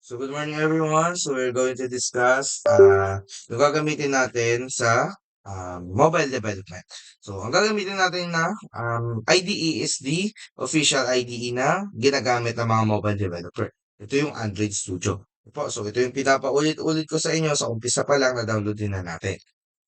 So good morning everyone. So we're going to discuss yung gagamitin natin sa mobile development. So ang gagamitin natin na IDE is the official IDE na ginagamit ng mga mobile developer. Ito yung Android Studio. So ito yung pinapaulit-ulit ko sa inyo sa umpisa pa lang na download din na natin.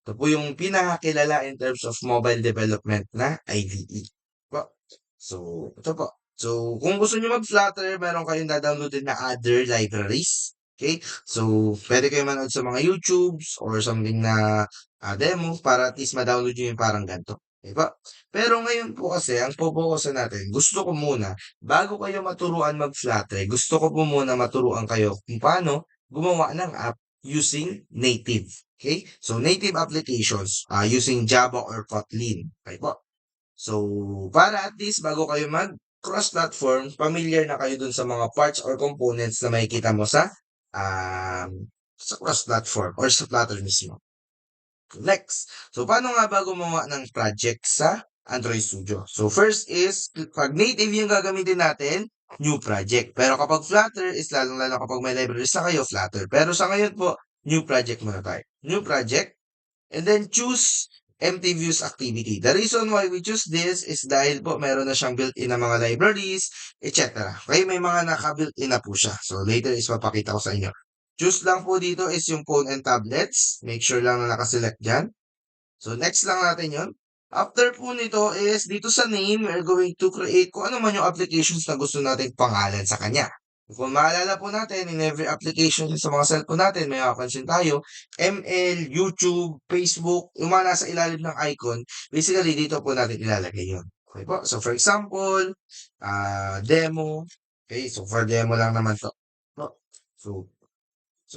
Ito po yung pinakakilala in terms of mobile development na IDE. Po. So, ito po. So, kung gusto niyo mag-Flutter, meron kayong downloadin na other libraries. Okay? So, pwede kayo manood sa mga YouTubes or something na demo para at least ma-download nyo yung parang ganito. Okay po? Pero ngayon po kasi, ang pupukusan natin, gusto ko muna, bago kayo maturuan mag-Flutter, gusto ko po muna maturuan kayo kung paano gumawa ng app using native. Okay? So, native applications using Java or Kotlin. Okay po? So, para at least bago kayo mag cross-platform, familiar na kayo dun sa mga parts or components na makikita mo sa cross-platform or sa Flutter mismo. Next. So, paano nga ba gumawa ng project sa Android Studio? So, first is, pag native yung gagamitin natin, new project. Pero kapag Flutter is lalong-lalo kapag may libraries na kayo, Flutter. Pero sa ngayon po, new project muna tayo. New project. And then choose empty views activity. The reason why we choose this is dahil po meron na siyang built-in na mga libraries, etc. Okay, may mga naka-built-in na po siya. So later is papakita ko sa inyo. Choose lang po dito is yung phone and tablets. Make sure lang na nakaselect dyan. So next lang natin yon. After po nito is dito sa name, we're going to create kung ano man yung applications na gusto nating pangalan sa kanya. Kung maalala po natin, in every application sa mga cellphone natin, may makapansin tayo, ML, YouTube, Facebook, yung mga nasa ilalim ng icon, basically dito po natin ilalagay yun. Okay po? So for example, demo. Okay, so for demo lang naman to. No? So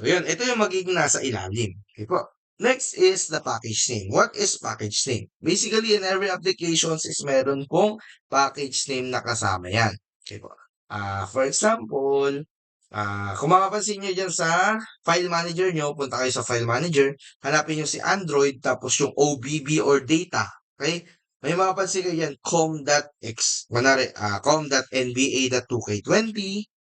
yun, ito yung magiging nasa ilalim. Okay po? Next is the package name. What is package name? Basically, in every applications is meron pong package name na kasama yan. Okay po. For example, kung mapapansin nyo dyan sa file manager nyo, punta kayo sa file manager, hanapin nyo si Android, tapos yung OBB or data. Okay? May mapapansin kayo yan, com.x, manari, com.nba.2k20.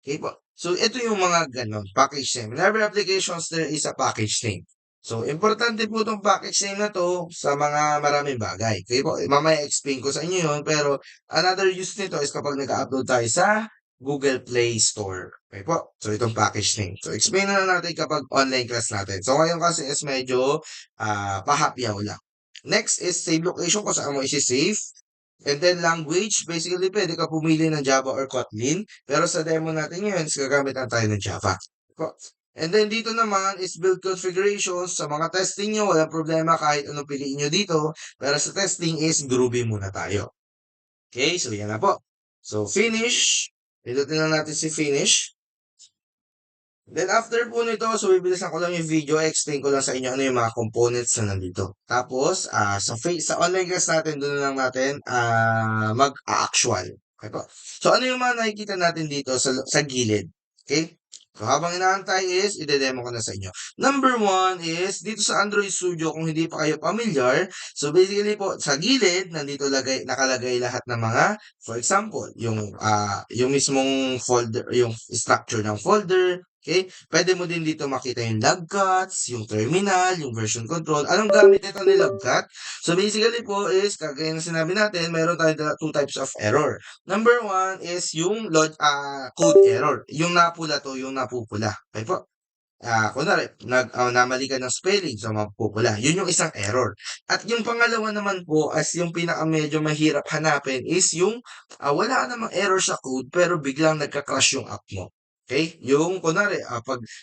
Okay po. So, ito yung mga ganon, package name. In every applications, there is a package name. So, importante po itong package name na to sa mga maraming bagay. Okay po, mamaya explain ko sa inyo yun, pero another use nito is kapag nag-upload tayo sa Google Play Store. Okay po, so itong package name. So, explain na natin kapag online class natin. So, ngayon kasi is medyo pahapyaw lang. Next is save location kung saan mo isi-save. And then language, basically pwede ka pumili ng Java or Kotlin. Pero sa demo natin ngayon, is gagamit na tayo ng Java. And then dito naman is build configurations. Sa mga testing nyo, walang problema kahit anong piliin nyo dito. Pero sa testing is Groovy muna tayo. Okay, so yan na po. So finish. Pinutin na natin si finish. Then after po nito, so bibilisan ko lang yung video, explain ko lang sa inyo ano yung mga components na nandito. Tapos, sa online class natin, doon na lang natin mag-actual. Okay po. So ano yung mga nakikita natin dito sa gilid? Okay? So habang inaantay is, ide-demo ko na sa inyo. Number one is, dito sa Android Studio, kung hindi pa kayo familiar, so basically po, sa gilid, nandito nakalagay lahat ng mga, for example, yung mismong folder, yung structure ng folder. Okay? Pwede mo din dito makita yung logcuts, yung terminal, yung version control. Anong gamit nito ni logcut? So basically po is, kagaya na sinabi natin, meron tayong two types of error. Number one is yung code error. Yung napula to, yung napupula. Okay po? Kunwari, namali ka ng spelling, so mapupula. Yun yung isang error. At yung pangalawa naman po, as yung pinaka medyo mahirap hanapin, is yung wala ka namang error sa code, pero biglang nagka-crash yung app mo. Okay? Yung, kunwari,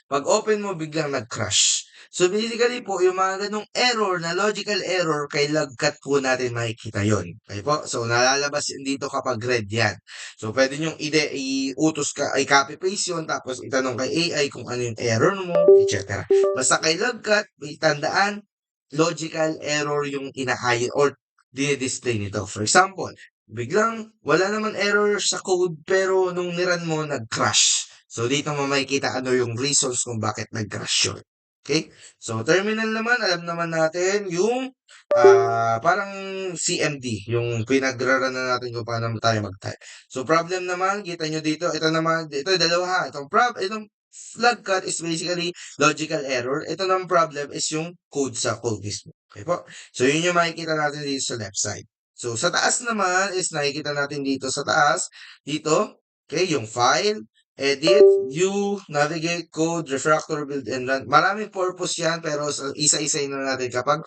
pag-open mo, biglang nag-crash. So, basically po, yung mga ganong error na logical error, kay logcut po natin makikita yon. Okay po? So, nalalabas yun dito kapag red yan. So, pwede nyo i-utos ka, ay copy-paste yun, tapos itanong kay AI kung ano yung error mo, etc. Basta kay logcut, may tandaan, logical error yung inaayon or dinidisplay nito. For example, biglang wala naman error sa code pero nung niran mo nag-crash. So dito mo makikita ano yung reasons kung bakit nag-crash yun. Okay? So terminal naman, alam naman natin yung parang CMD, yung pinagraran na natin kung paano tayo mag-type. So problem naman, kita nyo dito, ito naman, ito dalawa ha, itong flag cut is basically logical error. Ito ng problem is yung code sa code mismo. Okay po? So, yun yung makikita natin dito sa left side. So, sa taas naman is nakikita natin dito sa taas, dito, okay, yung file, edit, view, navigate, code, refactor, build, and run. Maraming purpose yan, pero isa-isa na natin kapag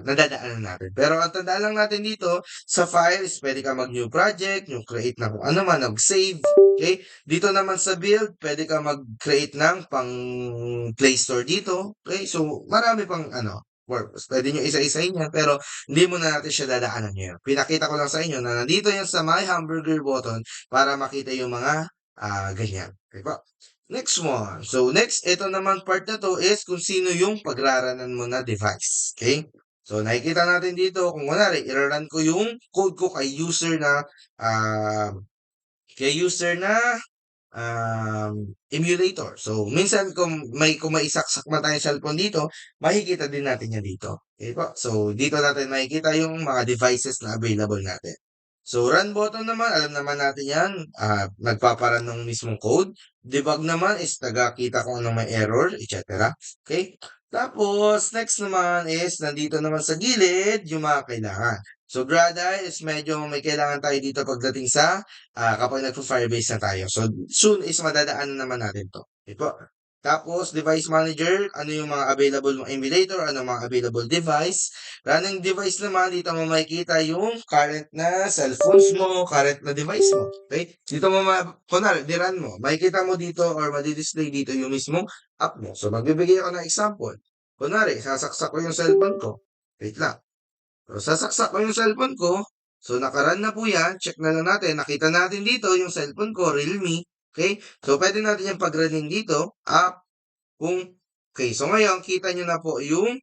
nadadaanan natin. Pero ang tandaan lang natin dito, sa files, pwede ka mag-new project, yung create na kung ano man, mag-save, okay? Dito naman sa build, pwede ka mag-create ng pang Play Store dito, okay? So, marami pang purpose. Pwede nyo isa-isahin yan, pero hindi mo na natin siya dadaanan ngayon. Pinakita ko lang sa inyo na nandito yan sa My Hamburger button para makita yung mga ganyan. Okay po? Next one. So, next, ito naman part na to is kung sino yung pagraranan mo na device. Okay? So, nakikita natin dito, kung kunwari, i-run ko yung code ko kay user na, uh, emulator. So, minsan kung may isaksak man tayong cellphone dito, makikita din natin yan dito. Okay po? So, dito natin makikita yung mga devices na available natin. So, run button naman, alam naman natin yan, nagpaparan ng mismong code. Debug naman is tagakita kung anong may error, etc. Okay? Tapos, next naman is, nandito naman sa gilid, yung mga kailangan. So, Grada is medyo may kailangan tayo dito pagdating sa kapag nagpo-Firebase na tayo. So, soon is madadaanan naman natin to. Okay po. Tapos, device manager, ano yung mga available mong emulator, ano mga available device. Running device naman, dito mo makikita yung current na cellphones mo, current na device mo. Okay? Dito mo, kunwari, di-run mo. Makikita mo dito or madi-display dito yung mismong app mo. So, magbibigay ako ng example. Kunwari, sasaksak ko yung cellphone ko. Wait lang. So, sasaksak ko yung cellphone ko. So, nakaran na po yan. Check na lang natin. Nakita natin dito yung cellphone ko, Realme. Okay? So, pwede natin yung pag-running dito. Okay. So, ngayon, kita nyo na po yung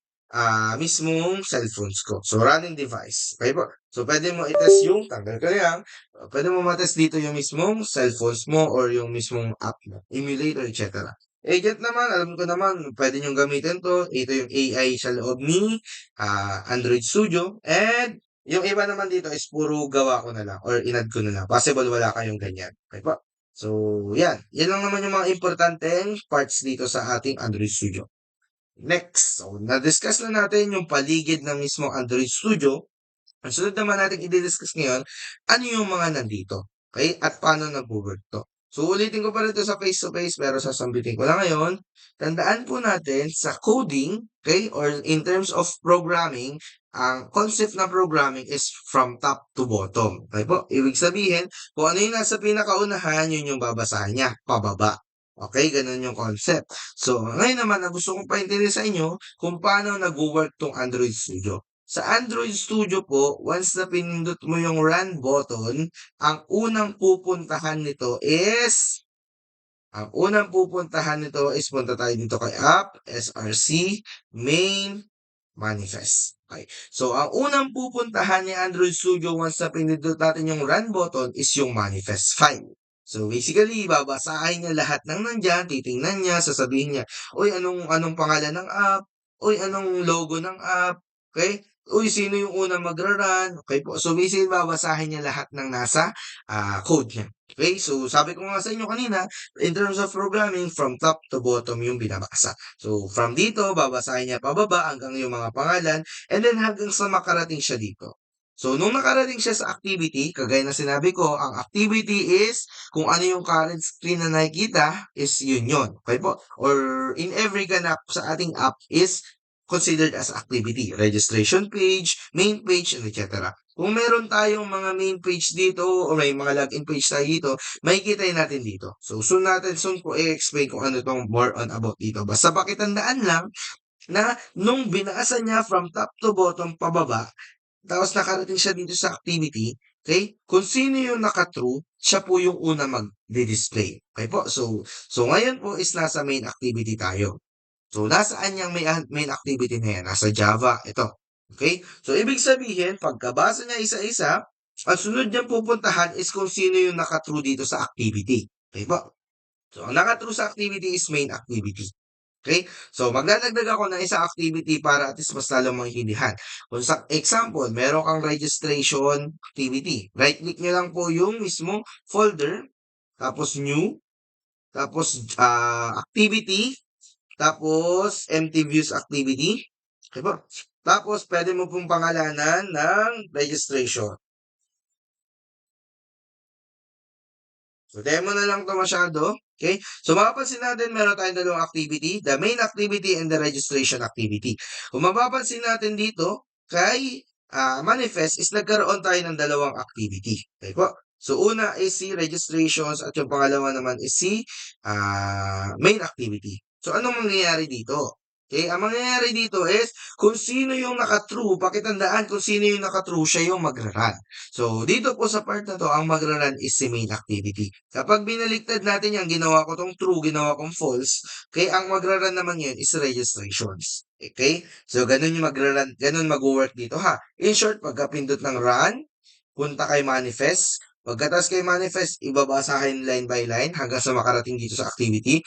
mismong cellphones ko. So, running device. Okay po? So, pwede mo i-test yung, tanggal ko yan. Pwede mo matest dito yung mismong cellphones mo or yung mismong app mo. Emulator, etc. Agent naman, alam ko naman, pwede nyo gamitin to. Ito yung AI sa loob ni Android Studio. And yung iba naman dito is puro gawa ko na lang or inad ko na lang. Possible wala kayong ganyan. Okay po? So, yan. Yan lang naman yung mga importanteng parts dito sa ating Android Studio. Next, so na-discuss na natin yung paligid ng mismong Android Studio. Ang sunod naman natin i-discuss ngayon, ano yung mga nandito? Okay? At paano nag-work to? So, ulitin ko pa rin ito sa face-to-face pero sasambitin ko lang ngayon. Tandaan po natin sa coding, okay, or in terms of programming, ang concept ng programming is from top to bottom. Okay po? Ibig sabihin, kung ano yung nasa pinakaunahan, yun yung babasahin niya, pababa. Okay, ganun yung concept. So, ngayon naman, ang gusto kong paintindi sa inyo kung paano nag-work tong Android Studio. Sa Android Studio po, once na pinindot mo yung run button, ang unang pupuntahan nito is punta tayo dito kay app, src, main, manifest. Okay. So, ang unang pupuntahan ni Android Studio once na pinindot natin yung run button is yung manifest file. So, basically, babasahin niya lahat ng nandyan, titingnan niya, sasabihin niya, uy, anong pangalan ng app? Uy, anong logo ng app? Okay? Uy, sino yung unang magra-run? Okay po. So, basically, babasahin niya lahat ng nasa code niya. Okay? So, sabi ko nga sa inyo kanina, in terms of programming, from top to bottom yung binabasa. So, from dito, babasahin niya pababa hanggang yung mga pangalan, and then hanggang sa makarating siya dito. So, nung nakarating siya sa activity, kagaya na sinabi ko, ang activity is kung ano yung current screen na nakikita is yun. Okay po? Or in every ganap sa ating app is considered as activity. Registration page, main page, and etc. Kung meron tayong mga main page dito o may mga login page tayo dito, makikita natin dito. So, soon ko i-explain kung ano tong more on about dito. Basta pakitandaan lang na nung binasa niya from top to bottom pababa, tapos nakarating siya dito sa activity, okay? Kung sino yung naka-true, siya po yung una mag-display. Okay po? So ngayon po is nasa main activity tayo. So, nasaan yung main activity na yan? Nasa Java. Ito. Okay? So, ibig sabihin, pagkabasa niya isa-isa, ang sunod niyang pupuntahan is kung sino yung naka-true dito sa activity. Okay po? So, ang naka-true sa activity is main activity. Okay? So, magdadagdag ako ng isang activity para at least mas lalo maintindihan. Kung sa example, meron kang registration activity. Right-click nyo lang po yung mismong folder, tapos new, tapos activity, tapos empty views activity. Okay po? Tapos pwede mo pong pangalanan ng registration. So, demo na lang 'to masyado, okay? So, mapapansin natin meron tayong dalawang activity, the main activity and the registration activity. Kung mapapansin natin dito, kay manifest is nagkaroon tayo ng dalawang activity. Okay po? So, una is si registrations at yung pangalawa naman is si main activity. So, anong mangyayari dito? Okay, ang mangyayari dito is kung sino yung naka-true, pakitandaan kung sino yung naka-true, siya yung magra-run. So, dito po sa part na 'to, ang magra-run is si main activity. Kapag binaliktad natin 'yan, ginawa ko 'tong true, ginawa kong false, kaya ang magra-run naman 'yun is registrations. Okay? So, gano'n yung magra-run, gano'n magwo-work dito ha. In short, pagka-pindot ng run, punta kay manifest, pagkatapos kay manifest, ibabasahin line by line hanggang sa makarating dito sa activity.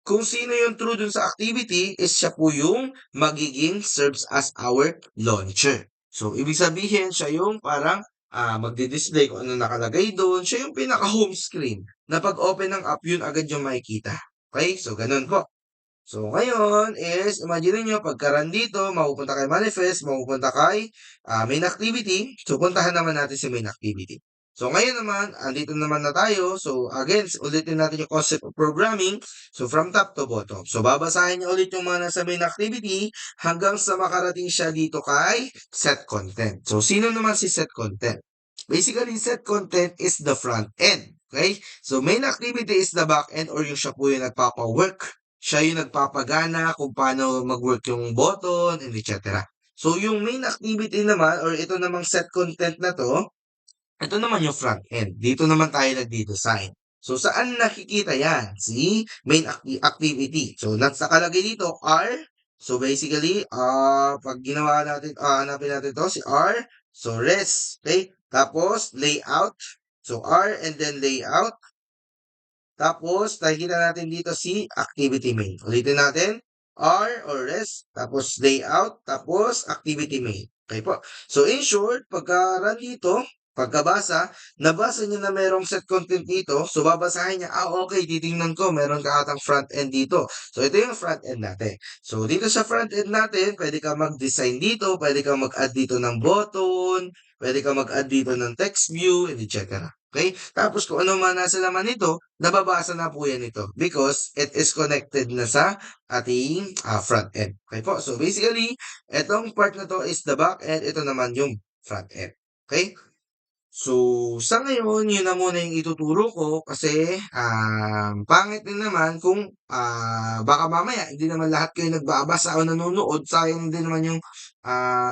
Kung sino yung true dun sa activity is siya po yung magiging serves as our launcher. So, ibig sabihin, siya yung parang magdi-display kung ano nakalagay doon. Siya yung pinaka-home screen na pag-open ng app, yun agad yung makikita. Okay? So, ganun po. So, ngayon is, imagine niyo pagka-run dito, mapupunta kay manifest, mapupunta kay main activity. So, puntahan naman natin si main activity. So, ngayon naman, andito naman na tayo. So, again, ulitin natin yung concept of programming. So, from top to bottom. So, babasahin niyo ulit yung mga nasa main activity hanggang sa makarating siya dito kay set content. So, sino naman si set content? Basically, set content is the front end. Okay? So, main activity is the back end or yung siya po yung nagpapa-work, siya yung nagpapagana kung paano mag-work yung button and etc. So, yung main activity naman or ito namang set content na 'to, ito naman yung front end. Dito naman tayo nagde-design. So, saan nakikita 'yan? Si main activity. So, nakalagay dito R. So, basically, 'pag ginawa natin, hanapin natin 'to, si R. So, res, okay? Tapos, layout. So, R and then layout. Tapos, nakikita natin dito si activity main. Ulitin natin, R or rest, tapos layout, tapos activity main. Okay po. So, in short, pagka-run dito, pagkabasa, nabasa niya na merong set content dito. So, babasahin niya, okay, titingnan ko, meron ka atang front end dito. So, ito yung front end natin. So, dito sa front end natin, pwede ka mag-design dito, pwede ka mag-add dito ng button, pwede ka mag-add dito ng text view, etc. Okay? Tapos kung ano man nasa laman nito, nababasa na po yan ito because it is connected na sa ating front end. Okay po? So basically, itong part na to is the back end, ito naman yung front end. Okay? So, sa ngayon, yun na muna yung ituturo ko kasi pangit din naman kung baka mamaya hindi naman lahat kayo nagbabasa o nanonood, sayang din naman yung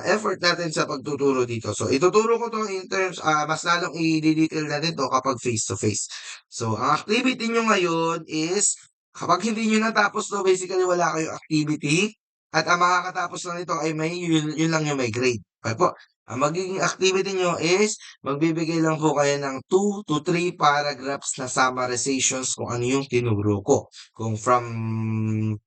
effort natin sa pagtuturo dito. So, ituturo ko to in terms, mas lalong i-detail natin to kapag face-to-face. So, ang activity nyo ngayon is, kapag hindi nyo natapos to, basically wala kayong activity at ang makakatapos lang nito ay yun lang yung may grade. Okay po? Ang magiging activity nyo is magbibigay lang po kayo ng 2 to 3 paragraphs na summarizations kung ano yung tinuro ko. Kung from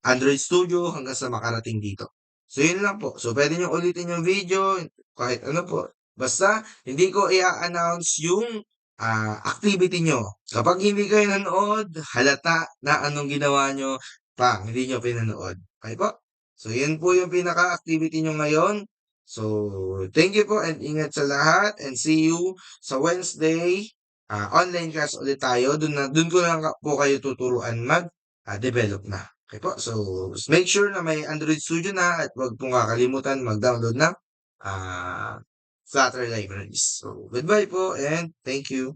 Android Studio hanggang sa makarating dito. So, yun lang po. So, pwede nyo ulitin yung video, kahit ano po. Basta, hindi ko i-announce yung activity nyo. Kapag hindi kayo nanood, halata na anong ginawa nyo, hindi nyo pinanood. Okay po? So, yun po yung pinaka-activity nyo ngayon. So, thank you po and ingat sa lahat and see you sa Wednesday. Online class ulit tayo. Dun ko lang po kayo tuturuan mag-develop na. Okay po. So, make sure na may Android Studio na at wag pong kakalimutan mag-download ng Flutter libraries. So, goodbye po and thank you.